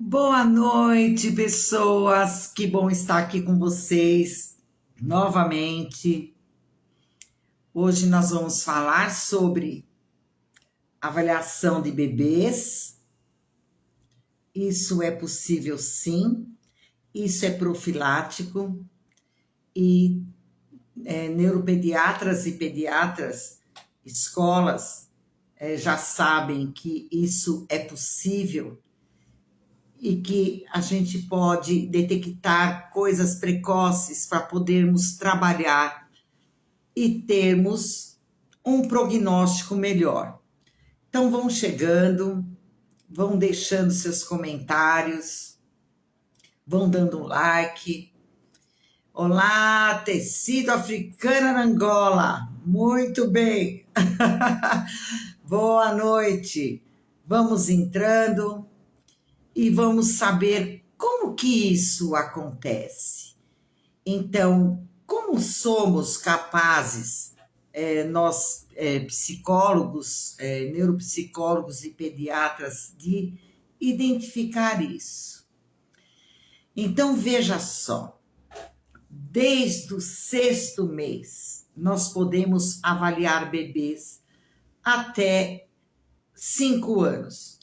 Boa noite, pessoas. Que bom estar aqui com vocês novamente. Hoje nós vamos falar sobre avaliação de bebês. Isso é possível, sim. Isso é profilático e neuropediatras e pediatras, escolas, já sabem que isso é possível e que a gente pode detectar coisas precoces para podermos trabalhar e termos um prognóstico melhor. Então vão chegando, vão deixando seus comentários, vão dando um like. Olá, tecido africano na Angola, muito bem. Boa noite, vamos entrando e vamos saber como que isso acontece. Então, como somos capazes, nós psicólogos, neuropsicólogos e pediatras, de identificar isso? Então, veja só, desde o 6º mês, nós podemos avaliar bebês até 5 anos.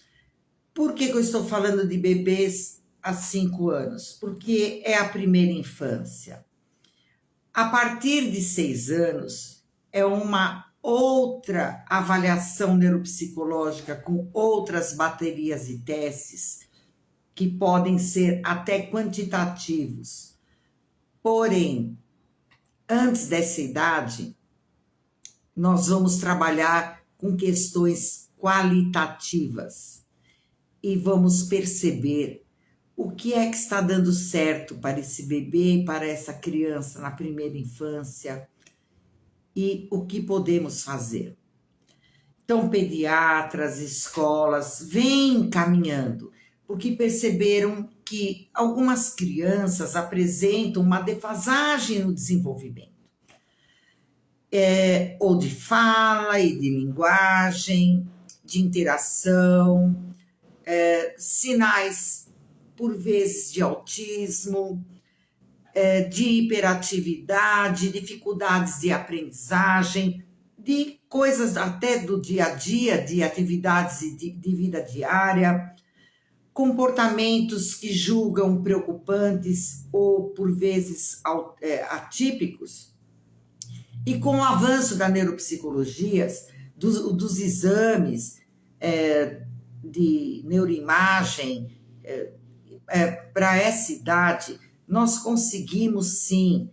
Por que eu estou falando de bebês há 5 anos? Porque é a primeira infância. A partir de 6 anos, é uma outra avaliação neuropsicológica com outras baterias de testes que podem ser até quantitativos. Porém, antes dessa idade, nós vamos trabalhar com questões qualitativas e vamos perceber o que é que está dando certo para esse bebê e para essa criança na primeira infância e o que podemos fazer. Então, pediatras, escolas, vêm caminhando, porque perceberam que algumas crianças apresentam uma defasagem no desenvolvimento, ou de fala e de linguagem, de interação, sinais, por vezes, de autismo, de hiperatividade, dificuldades de aprendizagem, de coisas até do dia a dia, de atividades de vida diária, comportamentos que julgam preocupantes ou, por vezes, atípicos. E com o avanço da neuropsicologia, dos exames, de neuroimagem, para essa idade, nós conseguimos sim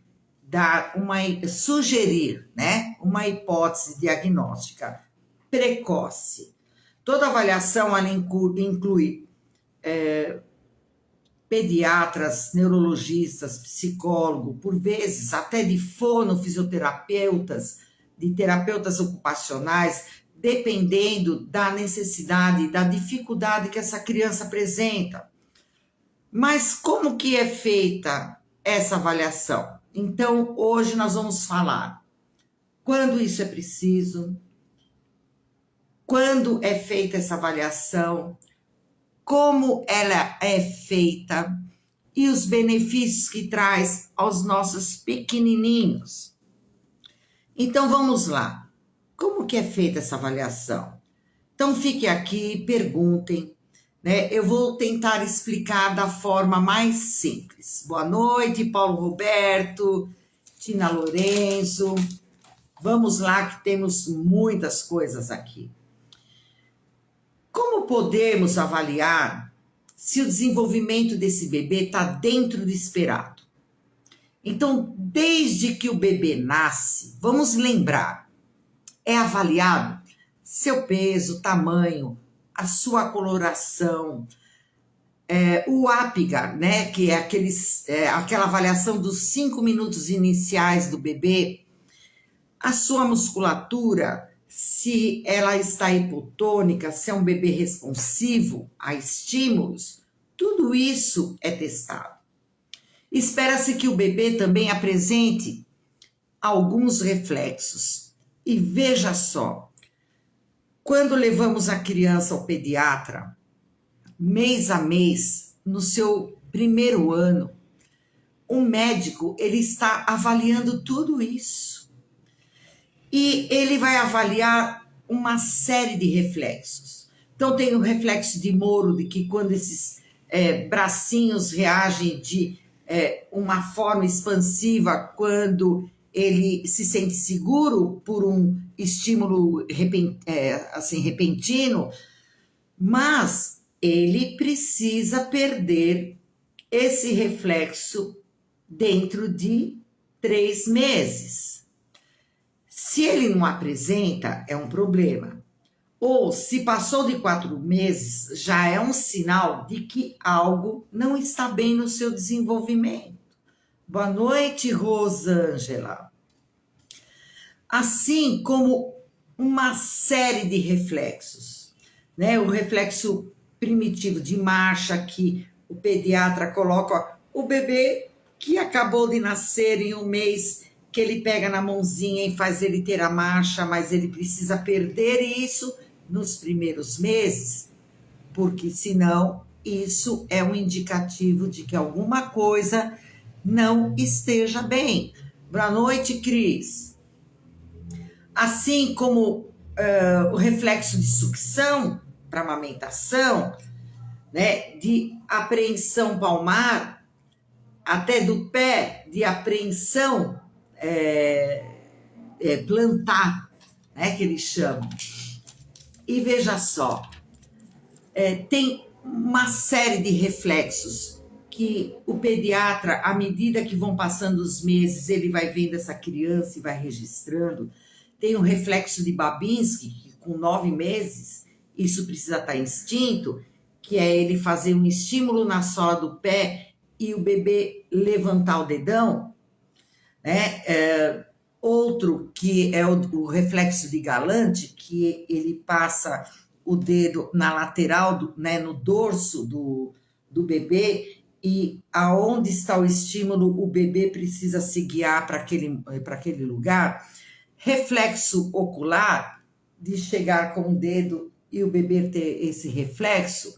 sugerir, né, uma hipótese diagnóstica precoce. Toda avaliação ela inclui pediatras, neurologistas, psicólogos, por vezes até de fonofisioterapeutas, de terapeutas ocupacionais, dependendo da necessidade, da dificuldade que essa criança apresenta. Mas como que é feita essa avaliação? Então, hoje nós vamos falar quando isso é preciso, quando é feita essa avaliação, como ela é feita e os benefícios que traz aos nossos pequenininhos. Então, vamos lá. Como que é feita essa avaliação? Então, fique aqui, perguntem, né? Eu vou tentar explicar da forma mais simples. Boa noite, Paulo Roberto, Tina Lorenzo. Vamos lá que temos muitas coisas aqui. Como podemos avaliar se o desenvolvimento desse bebê está dentro do esperado? Então, desde que o bebê nasce, vamos lembrar, é avaliado seu peso, tamanho, a sua coloração, o APGAR, né, que é aquela avaliação dos 5 minutos iniciais do bebê, a sua musculatura, se ela está hipotônica, se é um bebê responsivo a estímulos, tudo isso é testado. Espera-se que o bebê também apresente alguns reflexos. E veja só, quando levamos a criança ao pediatra, mês a mês, no seu primeiro ano, o médico ele está avaliando tudo isso. E ele vai avaliar uma série de reflexos. Então, tem o reflexo de Moro, de que quando esses bracinhos reagem de uma forma expansiva, quando ele se sente seguro por um estímulo repentino, mas ele precisa perder esse reflexo dentro de 3 meses. Se ele não apresenta, é um problema. Ou se passou de 4 meses, já é um sinal de que algo não está bem no seu desenvolvimento. Boa noite, Rosângela. Assim como uma série de reflexos, né? O reflexo primitivo de marcha, que o pediatra coloca o bebê que acabou de nascer em um mês, que ele pega na mãozinha e faz ele ter a marcha, mas ele precisa perder isso nos primeiros meses, porque senão isso é um indicativo de que alguma coisa não esteja bem. Boa noite, Cris. Assim como o reflexo de sucção para amamentação, né, de apreensão palmar, até do pé, de apreensão plantar, né, que eles chamam. E veja só, tem uma série de reflexos que o pediatra, à medida que vão passando os meses, ele vai vendo essa criança e vai registrando. Tem o reflexo de Babinski, que com 9 meses, isso precisa estar extinto, que é ele fazer um estímulo na sola do pé e o bebê levantar o dedão, né? Outro que é o reflexo de Galante, que ele passa o dedo na lateral, né, no dorso do bebê, e aonde está o estímulo, o bebê precisa se guiar para aquele lugar. Reflexo ocular, de chegar com o dedo e o bebê ter esse reflexo.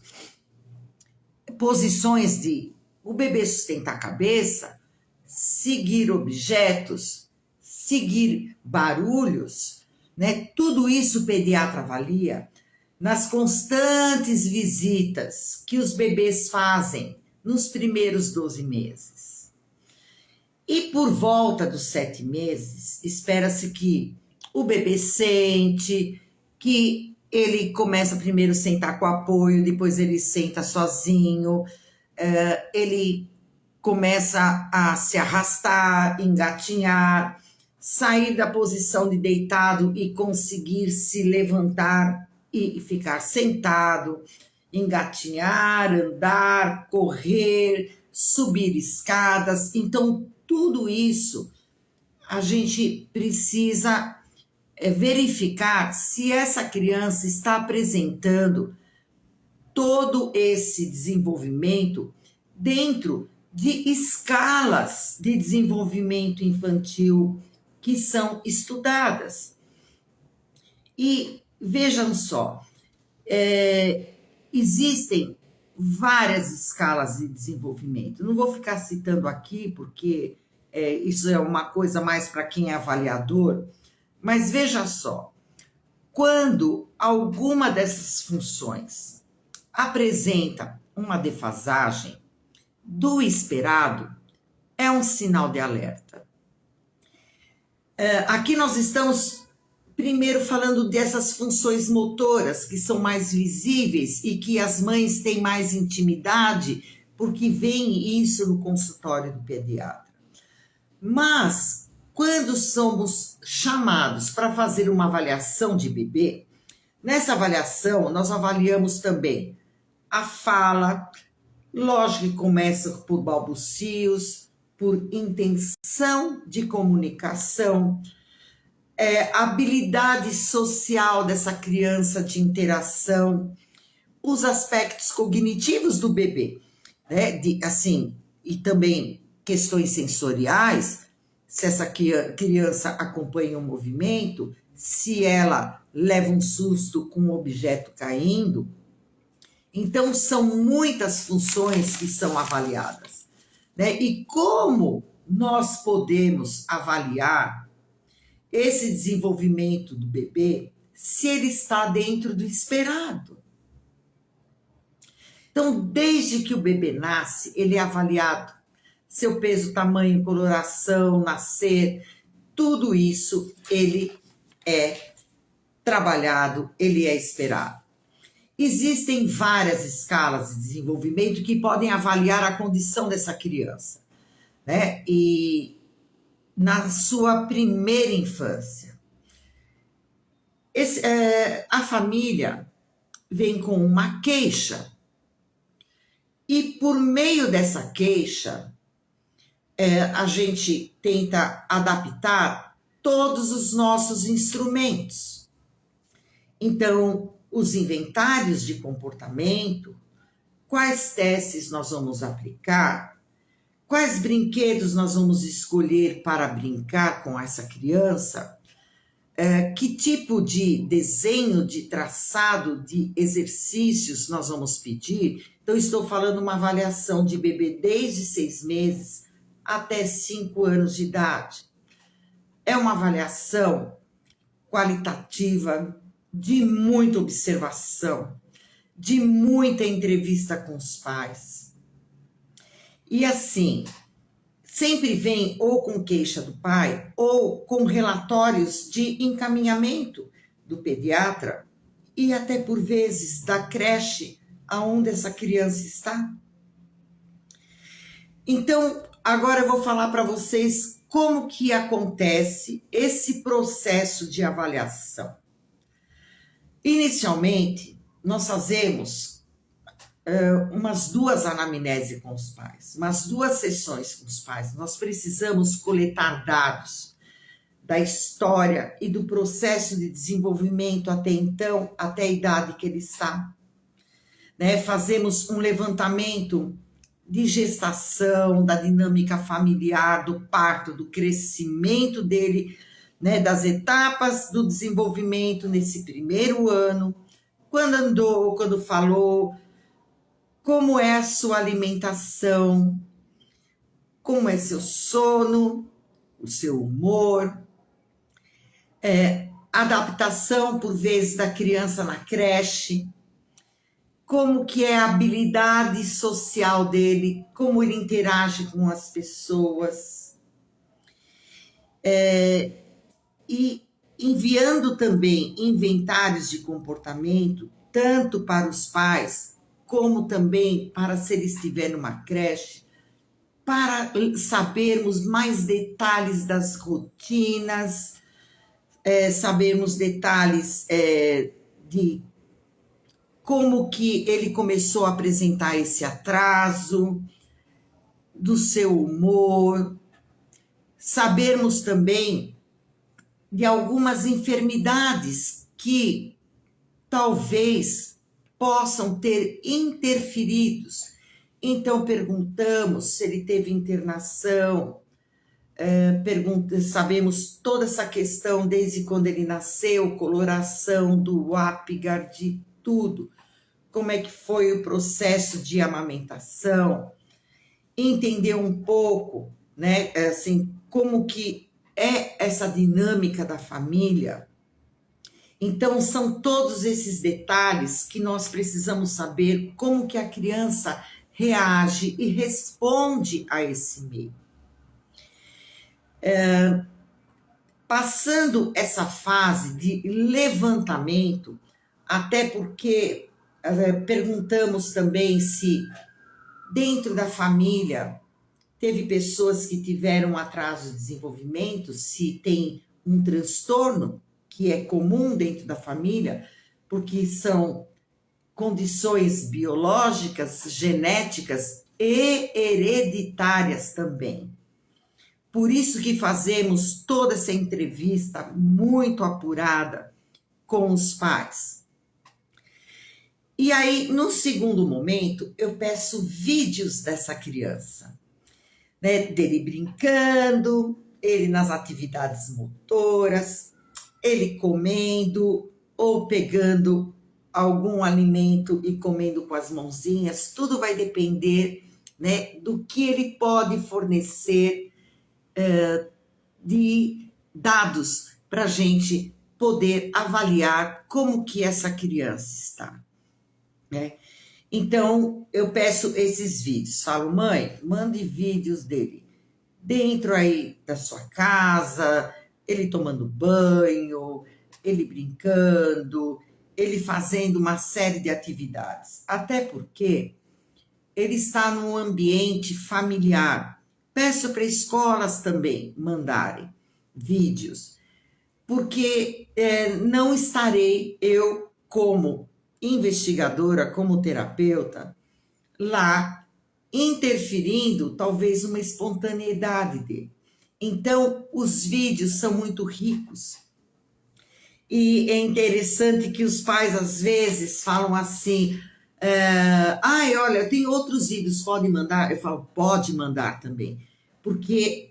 Posições de o bebê sustentar a cabeça, seguir objetos, seguir barulhos, né? Tudo isso o pediatra avalia nas constantes visitas que os bebês fazem nos primeiros 12 meses. E por volta dos 7 meses, espera-se que o bebê sente, que ele começa primeiro a sentar com apoio, depois ele senta sozinho, ele começa a se arrastar, engatinhar, sair da posição de deitado e conseguir se levantar e ficar sentado, engatinhar, andar, correr, subir escadas. Então, tudo isso a gente precisa verificar se essa criança está apresentando todo esse desenvolvimento dentro de escalas de desenvolvimento infantil que são estudadas. E vejam só, existem várias escalas de desenvolvimento. Não vou ficar citando aqui, porque isso é uma coisa mais para quem é avaliador, mas veja só, quando alguma dessas funções apresenta uma defasagem do esperado, é um sinal de alerta. Aqui nós estamos primeiro falando dessas funções motoras que são mais visíveis e que as mães têm mais intimidade, porque vem isso no consultório do pediatra. Mas, quando somos chamados para fazer uma avaliação de bebê, nessa avaliação nós avaliamos também a fala, lógico que começa por balbucios, por intenção de comunicação, habilidade social dessa criança de interação, os aspectos cognitivos do bebê, né? E também questões sensoriais, se essa criança acompanha o movimento, se ela leva um susto com um objeto caindo. Então, são muitas funções que são avaliadas, né? E como nós podemos avaliar esse desenvolvimento do bebê se ele está dentro do esperado? Então, desde que o bebê nasce, ele é avaliado. Seu peso, tamanho, coloração, nascer, tudo isso ele é trabalhado, ele é esperado. Existem várias escalas de desenvolvimento que podem avaliar a condição dessa criança, né? E na sua primeira infância, a família vem com uma queixa e por meio dessa queixa a gente tenta adaptar todos os nossos instrumentos. Então, os inventários de comportamento, quais testes nós vamos aplicar, quais brinquedos nós vamos escolher para brincar com essa criança, que tipo de desenho, de traçado, de exercícios nós vamos pedir. Então, estou falando uma avaliação de bebê desde 6 meses até 5 anos de idade. É uma avaliação qualitativa, de muita observação, de muita entrevista com os pais. E assim, sempre vem ou com queixa do pai ou com relatórios de encaminhamento do pediatra e até por vezes da creche aonde essa criança está. Então, agora eu vou falar para vocês como que acontece esse processo de avaliação. Inicialmente, nós fazemos umas 2 anamneses com os pais, umas 2 sessões com os pais. Nós precisamos coletar dados da história e do processo de desenvolvimento até então, até a idade que ele está. Né? Fazemos um levantamento de gestação, da dinâmica familiar, do parto, do crescimento dele, né, das etapas do desenvolvimento nesse primeiro ano, quando andou, quando falou, como é a sua alimentação, como é seu sono, o seu humor, adaptação, por vezes, da criança na creche, como que é a habilidade social dele, como ele interage com as pessoas. E enviando também inventários de comportamento, tanto para os pais, como também para se ele estiver numa creche, para sabermos mais detalhes das rotinas, sabermos detalhes de como que ele começou a apresentar esse atraso, do seu humor, sabermos também de algumas enfermidades que talvez possam ter interferidos. Então, perguntamos se ele teve internação, sabemos toda essa questão desde quando ele nasceu, coloração do Apgar, de tudo. Como é que foi o processo de amamentação, entender um pouco, né, assim, como que é essa dinâmica da família. Então, são todos esses detalhes que nós precisamos saber como que a criança reage e responde a esse meio. Passando essa fase de levantamento, até porque perguntamos também se dentro da família teve pessoas que tiveram atraso de desenvolvimento, se tem um transtorno que é comum dentro da família, porque são condições biológicas, genéticas e hereditárias também. Por isso que fazemos toda essa entrevista muito apurada com os pais. E aí, no segundo momento, eu peço vídeos dessa criança, né? Dele brincando, ele nas atividades motoras, ele comendo ou pegando algum alimento e comendo com as mãozinhas, tudo vai depender, né, do que ele pode fornecer de dados para a gente poder avaliar como que essa criança está, né? Então, eu peço esses vídeos. Falo, mãe, mande vídeos dele dentro aí da sua casa, ele tomando banho, ele brincando, ele fazendo uma série de atividades. Até porque ele está num ambiente familiar. Peço para escolas também mandarem vídeos, porque não estarei eu como investigadora, como terapeuta, lá interferindo talvez uma espontaneidade dele. Então, os vídeos são muito ricos. E é interessante que os pais, às vezes, falam assim, ai, olha, tem outros vídeos, pode mandar? Eu falo, pode mandar também. Porque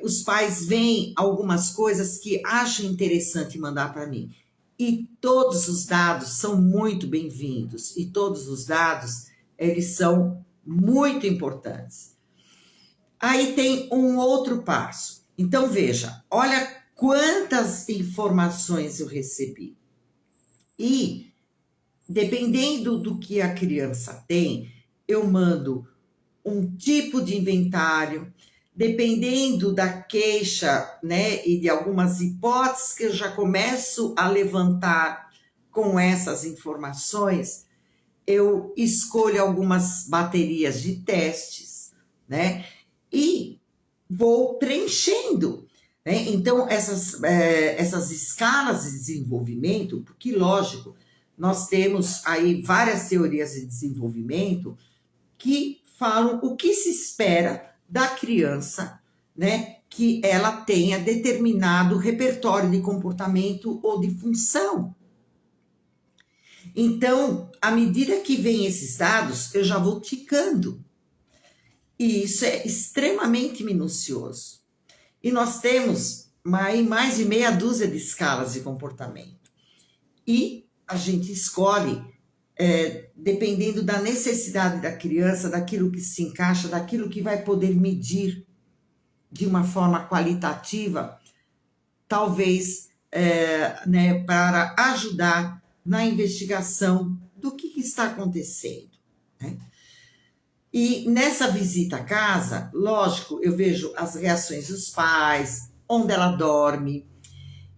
os pais veem algumas coisas que acham interessante mandar para mim. E todos os dados são muito bem-vindos. E todos os dados, eles são muito importantes. Aí tem um outro passo. Então, veja, olha quantas informações eu recebi. E, dependendo do que a criança tem, eu mando um tipo de inventário, dependendo da queixa, né, e de algumas hipóteses que eu já começo a levantar com essas informações, eu escolho algumas baterias de testes, né, e vou preenchendo, né? Então, essas escalas de desenvolvimento, porque, lógico, nós temos aí várias teorias de desenvolvimento que falam o que se espera da criança, né, que ela tenha determinado repertório de comportamento ou de função. Então, à medida que vem esses dados, eu já vou ticando. E isso é extremamente minucioso. E nós temos mais de meia dúzia de escalas de comportamento. E a gente escolhe dependendo da necessidade da criança, daquilo que se encaixa, daquilo que vai poder medir de uma forma qualitativa, talvez né, para ajudar na investigação do que está acontecendo, né? E nessa visita à casa, lógico, eu vejo as reações dos pais, onde ela dorme,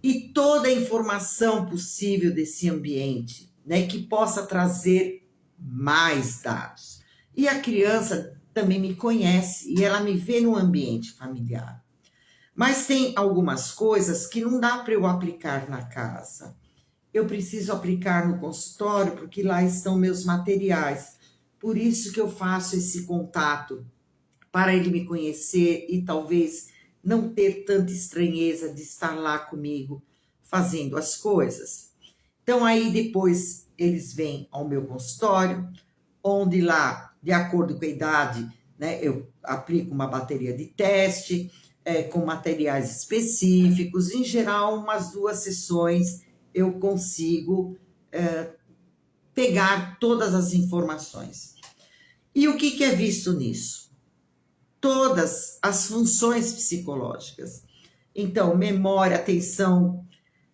e toda a informação possível desse ambiente, né, que possa trazer mais dados. E a criança também me conhece e ela me vê no ambiente familiar. Mas tem algumas coisas que não dá para eu aplicar na casa. Eu preciso aplicar no consultório porque lá estão meus materiais. Por isso que eu faço esse contato, para ele me conhecer e talvez não ter tanta estranheza de estar lá comigo fazendo as coisas. Então, aí depois eles vêm ao meu consultório, onde lá, de acordo com a idade, né, eu aplico uma bateria de teste, com materiais específicos. Em geral, umas 2 sessões eu consigo pegar todas as informações. E o que é visto nisso? Todas as funções psicológicas. Então, memória, atenção,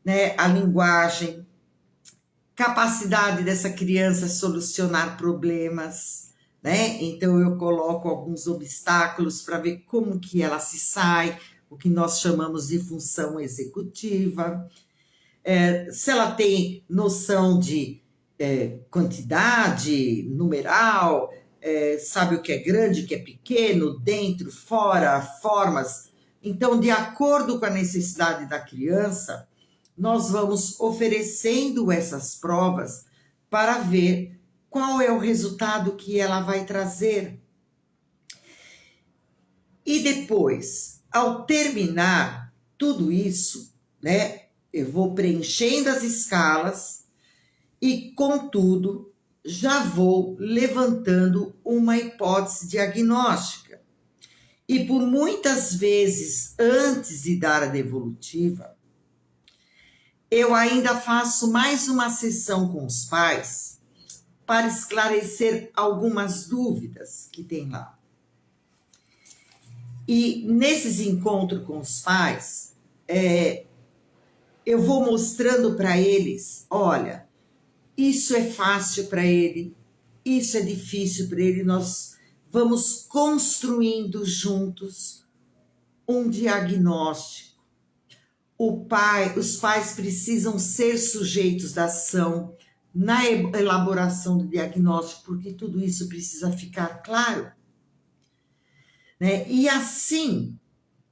né, a linguagem, capacidade dessa criança solucionar problemas, né? Então, eu coloco alguns obstáculos para ver como que ela se sai, o que nós chamamos de função executiva. Se ela tem noção de quantidade, numeral, sabe o que é grande, o que é pequeno, dentro, fora, formas. Então, de acordo com a necessidade da criança, nós vamos oferecendo essas provas para ver qual é o resultado que ela vai trazer. E depois, ao terminar tudo isso, né, eu vou preenchendo as escalas e, contudo, já vou levantando uma hipótese diagnóstica. E por muitas vezes, antes de dar a devolutiva, eu ainda faço mais uma sessão com os pais para esclarecer algumas dúvidas que tem lá. E nesses encontros com os pais, eu vou mostrando para eles, olha, isso é fácil para ele, isso é difícil para ele, nós vamos construindo juntos um diagnóstico. Os pais precisam ser sujeitos da ação na elaboração do diagnóstico, porque tudo isso precisa ficar claro. Né? E assim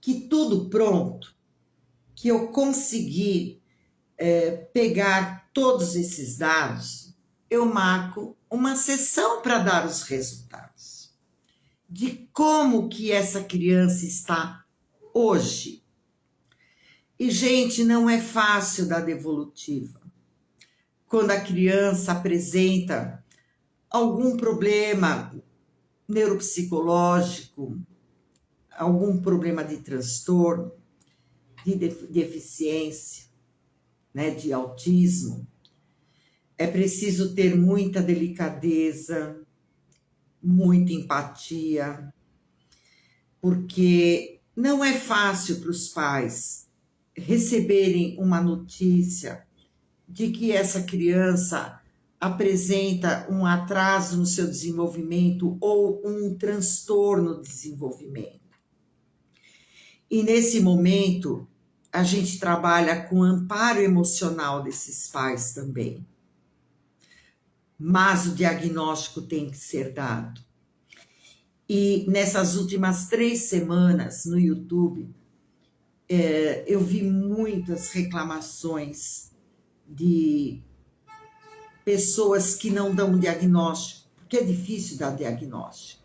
que tudo pronto, que eu consegui pegar todos esses dados, eu marco uma sessão para dar os resultados de como que essa criança está hoje. E, gente, não é fácil dar devolutiva. Quando a criança apresenta algum problema neuropsicológico, algum problema de transtorno, de deficiência, né, de autismo, é preciso ter muita delicadeza, muita empatia, porque não é fácil para os pais receberem uma notícia de que essa criança apresenta um atraso no seu desenvolvimento ou um transtorno de desenvolvimento. E nesse momento, a gente trabalha com o amparo emocional desses pais também. Mas o diagnóstico tem que ser dado. E nessas últimas 3 semanas no YouTube, eu vi muitas reclamações de pessoas que não dão diagnóstico, porque é difícil dar diagnóstico,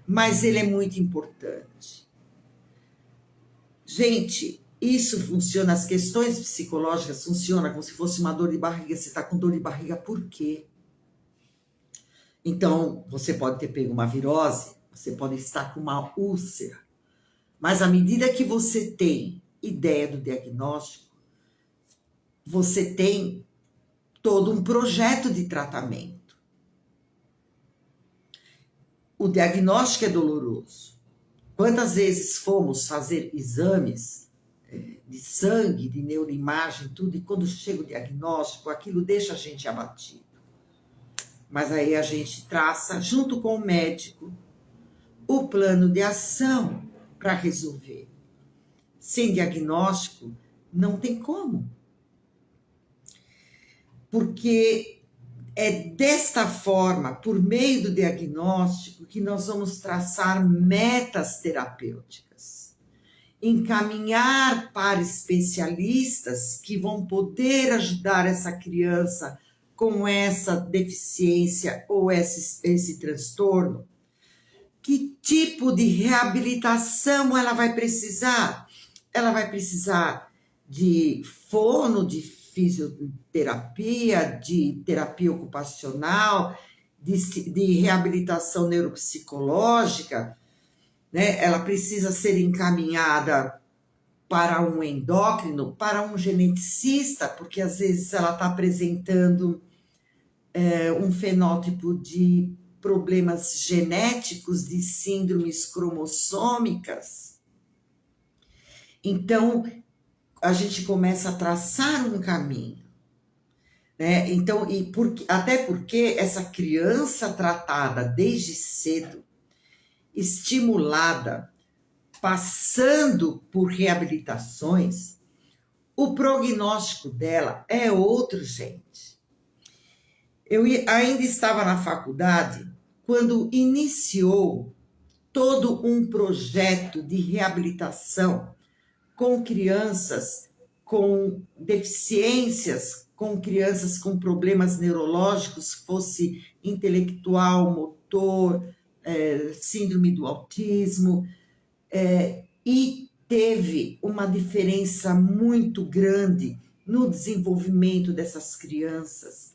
mas ele é muito importante. Gente, isso funciona, as questões psicológicas funcionam como se fosse uma dor de barriga. Você está com dor de barriga por quê? Então, você pode ter pego uma virose, você pode estar com uma úlcera, mas à medida que você tem ideia do diagnóstico, você tem todo um projeto de tratamento. O diagnóstico é doloroso. Quantas vezes fomos fazer exames de sangue, de neuroimagem, tudo, e quando chega o diagnóstico, aquilo deixa a gente abatido. Mas aí a gente traça, junto com o médico, o plano de ação para resolver. Sem diagnóstico, não tem como. Porque é desta forma, por meio do diagnóstico, que nós vamos traçar metas terapêuticas, encaminhar para especialistas que vão poder ajudar essa criança com essa deficiência ou esse transtorno. Que tipo de reabilitação ela vai precisar? Ela vai precisar de fono, de fisioterapia, de terapia ocupacional, de reabilitação neuropsicológica, né? Ela precisa ser encaminhada para um endócrino, para um geneticista, porque às vezes ela está apresentando um fenótipo de problemas genéticos, de síndromes cromossômicas. Então, a gente começa a traçar um caminho, né? Então, até porque essa criança tratada desde cedo, estimulada, passando por reabilitações, o prognóstico dela é outro, gente. Eu ainda estava na faculdade quando iniciou todo um projeto de reabilitação com crianças com deficiências, com crianças com problemas neurológicos, fosse intelectual, motor, síndrome do autismo, e teve uma diferença muito grande no desenvolvimento dessas crianças.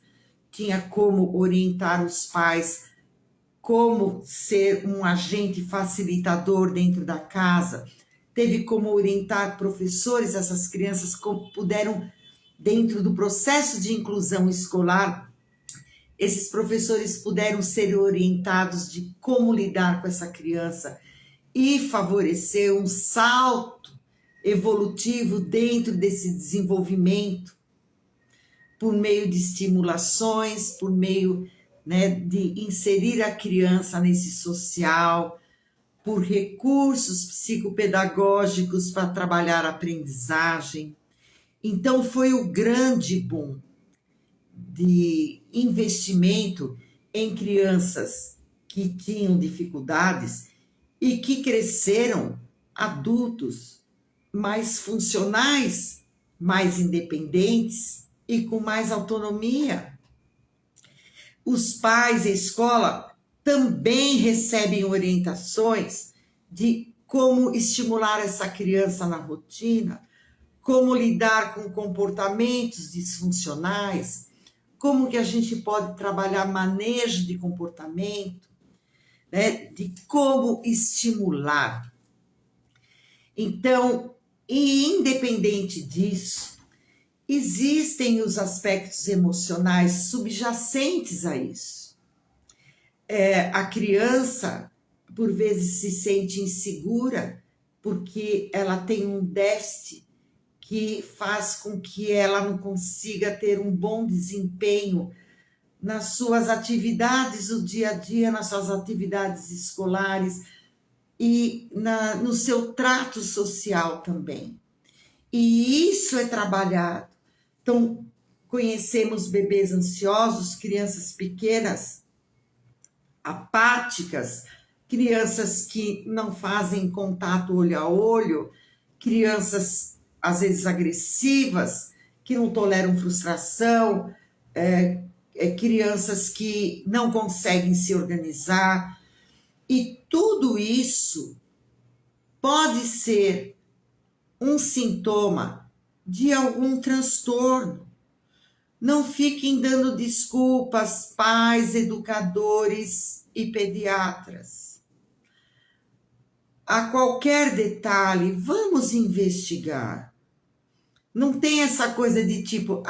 Tinha como orientar os pais, como ser um agente facilitador dentro da casa, teve como orientar professores, essas crianças puderam dentro do processo de inclusão escolar, esses professores puderam ser orientados de como lidar com essa criança e favorecer um salto evolutivo dentro desse desenvolvimento, por meio de estimulações, por meio, né, de inserir a criança nesse social, por recursos psicopedagógicos para trabalhar a aprendizagem. Então, foi o grande boom de investimento em crianças que tinham dificuldades e que cresceram adultos mais funcionais, mais independentes e com mais autonomia. Os pais e a escola também recebem orientações de como estimular essa criança na rotina, como lidar com comportamentos disfuncionais, como que a gente pode trabalhar manejo de comportamento, né, de como estimular. Então, e independente disso, existem os aspectos emocionais subjacentes a isso. A criança, por vezes, se sente insegura porque ela tem um déficit que faz com que ela não consiga ter um bom desempenho nas suas atividades do dia a dia, nas suas atividades escolares e no seu trato social também. E isso é trabalhado. Então, conhecemos bebês ansiosos, crianças pequenas, apáticas, crianças que não fazem contato olho a olho, crianças, às vezes, agressivas, que não toleram frustração, crianças que não conseguem se organizar. E tudo isso pode ser um sintoma de algum transtorno. Não fiquem dando desculpas, pais, educadores e pediatras. A qualquer detalhe, vamos investigar. Não tem essa coisa de tipo,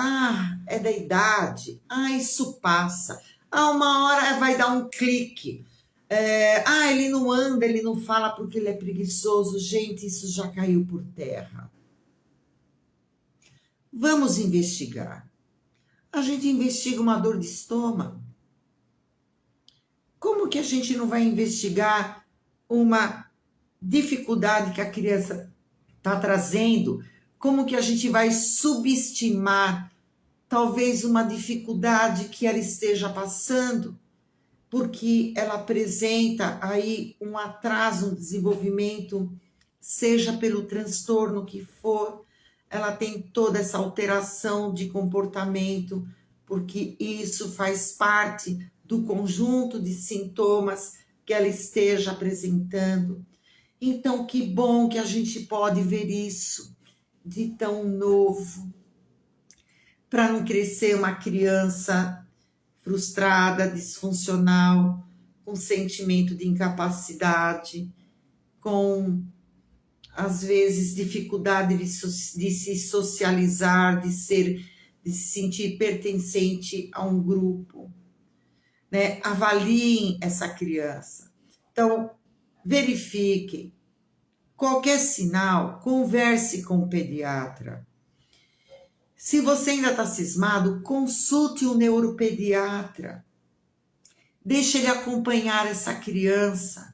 é da idade, isso passa. Uma hora vai dar um clique. Ele não anda, ele não fala porque ele é preguiçoso. Gente, isso já caiu por terra. Vamos investigar. A gente investiga uma dor de estômago. Como que a gente não vai investigar uma dificuldade que a criança está trazendo? Como que a gente vai subestimar talvez uma dificuldade que ela esteja passando? Porque ela apresenta aí um atraso no desenvolvimento, seja pelo transtorno que for, ela tem toda essa alteração de comportamento, porque isso faz parte do conjunto de sintomas que ela esteja apresentando. Então, que bom que a gente pode ver isso de tão novo, para não crescer uma criança frustrada, disfuncional, com sentimento de incapacidade, com, às vezes, dificuldade de se socializar, de se sentir pertencente a um grupo. Né? Avaliem essa criança. Então, verifiquem. Qualquer sinal, converse com o pediatra. Se você ainda está cismado, consulte um neuropediatra. Deixe ele acompanhar essa criança,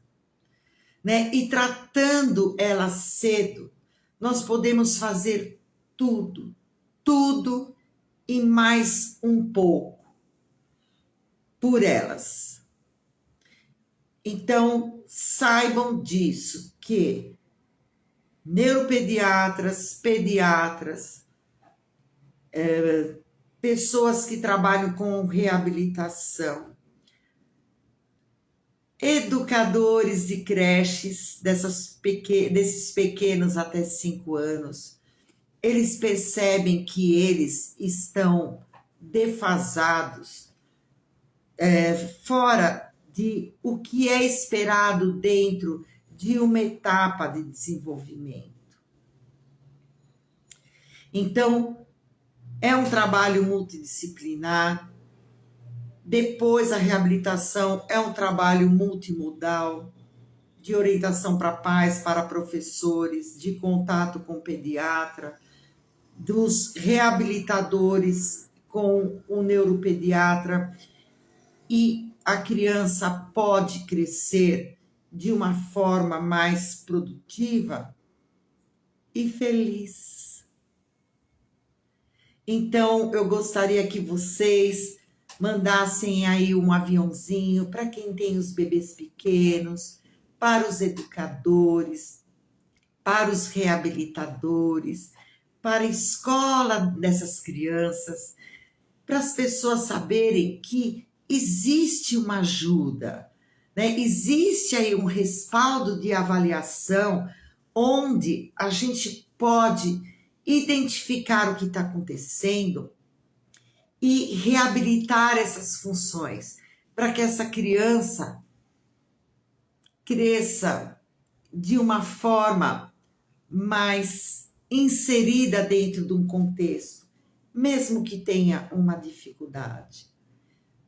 né? E tratando ela cedo, nós podemos fazer tudo e mais um pouco por elas. Então, saibam disso, que neuropediatras, pediatras, pessoas que trabalham com reabilitação, educadores de creches, desses pequenos até 5 anos, eles percebem que eles estão defasados, fora de o que é esperado dentro de uma etapa de desenvolvimento. Então, É um trabalho multidisciplinar. Depois, a reabilitação é um trabalho multimodal, de orientação para pais, para professores, de contato com o pediatra, dos reabilitadores com o neuropediatra, e a criança pode crescer de uma forma mais produtiva e feliz. Então, eu gostaria que vocês mandassem aí um aviãozinho para quem tem os bebês pequenos, para os educadores, para os reabilitadores, para a escola dessas crianças, para as pessoas saberem que existe uma ajuda, né? Existe aí um respaldo de avaliação onde a gente pode identificar o que está acontecendo e reabilitar essas funções para que essa criança cresça de uma forma mais inserida dentro de um contexto, mesmo que tenha uma dificuldade.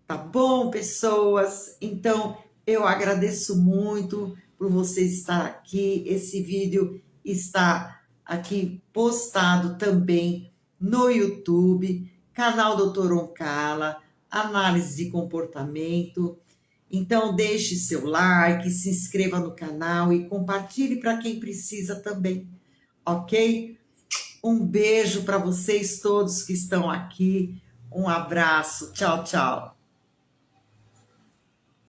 Tá bom, pessoas? Então, eu agradeço muito por você estar aqui. Esse vídeo está aqui postado também no YouTube, canal Dr. Oncala, análise de comportamento. Então, deixe seu like, se inscreva no canal e compartilhe para quem precisa também, ok? Um beijo para vocês todos que estão aqui. Um abraço. Tchau, tchau.